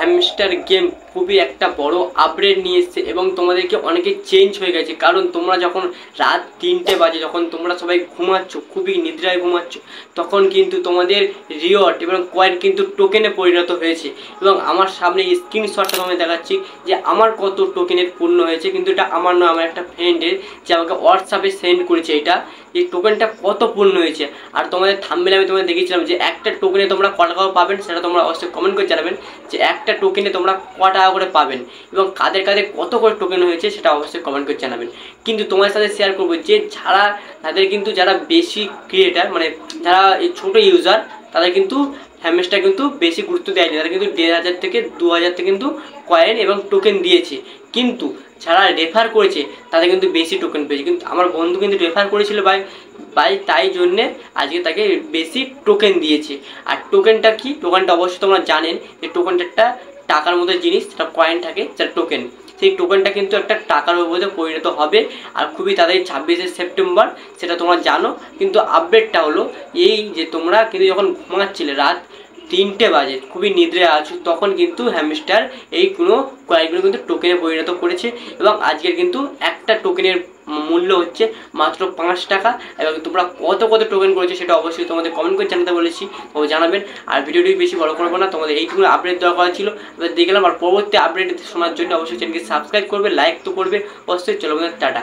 Hamster game খুবই একটা বড় আপডেট নিয়ে এসছে এবং তোমাদেরকে অনেকে চেঞ্জ হয়ে গেছে। কারণ তোমরা যখন রাত 3টে বাজে, যখন তোমরা সবাই ঘুমাচ্ছ, খুবই নিদ্রায় ঘুমাচ্ছ, তখন কিন্তু তোমাদের রিওয়ার্ড এবং কয়েন কিন্তু টোকেনে পরিণত হয়েছে। এবং আমার সামনে স্ক্রিনশটটা তোমায় দেখাচ্ছি যে আমার কত টোকেনের পূর্ণ হয়েছে। কিন্তু এটা আমার নয়, আমার একটা ফ্রেন্ডের, যে আমাকে হোয়াটসঅ্যাপে সেন্ড করেছে এটা, এই টোকেনটা কত পূর্ণ হয়েছে। আর তোমাদের থাম্বনেলে আমি তোমাদের দেখিয়েছিলাম যে একটা টোকেনে তোমরা ক টাকা পাবেন, সেটা তোমরা অবশ্যই কমেন্ট করে জানাবেন যে একটা টোকেনে তোমরা ক টাকা করে পাবেন এবং কাদের কাদের কত করে টোকেন হয়েছে সেটা অবশ্যই কমেন্ট করে জানাবেন। কিন্তু তোমার সাথে শেয়ার করবো যে তাদের কিন্তু যারা বেশি ক্রিয়েটার, মানে যারা এই ছোটো ইউজার, তাদের কিন্তু হ্যামস্টার কিন্তু বেশি গুরুত্ব দেয়নি। তারা কিন্তু 1,500 থেকে 2,000 থেকে কিন্তু কয়েন এবং টোকেন দিয়েছে। কিন্তু যারা রেফার করেছে তাদের কিন্তু বেশি টোকেন পেয়েছে। কিন্তু আমার বন্ধু কিন্তু রেফার করেছিল বাই তাই জন্যে আজকে তাকে বেশি টোকেন দিয়েছে। আর টোকেনটা কি, টোকেনটা অবশ্যই তোমরা জানেন যে টোকেনটা একটা টাকার মতো জিনিস, সেটা কয়েন থাকে, যেটা টোকেন। সেই টোকেনটা কিন্তু একটা টাকার মধ্যে পরিণত হবে আর খুবই তাড়াতাড়ি 26শে সেপ্টেম্বর, সেটা তোমরা জানো। কিন্তু আপডেটটা হলো এই যে তোমরা কিন্তু যখন ঘুমাচ্ছিলে রাত 3টে বাজে, খুবই নিদ্রায় আছো, তখন কিন্তু হ্যামস্টার এই কোনো কয়েনগুলো কিন্তু টোকেনে পরিণত করেছে। এবং আজকের কিন্তু একটা টোকেনের মূল্য হচ্ছে মাত্র 5 টাকা। এবং তোমরা কত কত টোকেন করেছো সেটা অবশ্যই তোমাদের কমেন্ট করে জানাতে বলেছি, তো জানাবেন। আর ভিডিওটি বেশি বড় করবো না, তোমাদের এইটুকু আপডেট দেওয়া করা ছিল, এবার দেখলাম। আর পরবর্তী আপডেট শোনার জন্য অবশ্যই চ্যানেলকে সাবস্ক্রাইব করবে, লাইক তো করবে অবশ্যই। চলো বন্ধুরা, টাটা।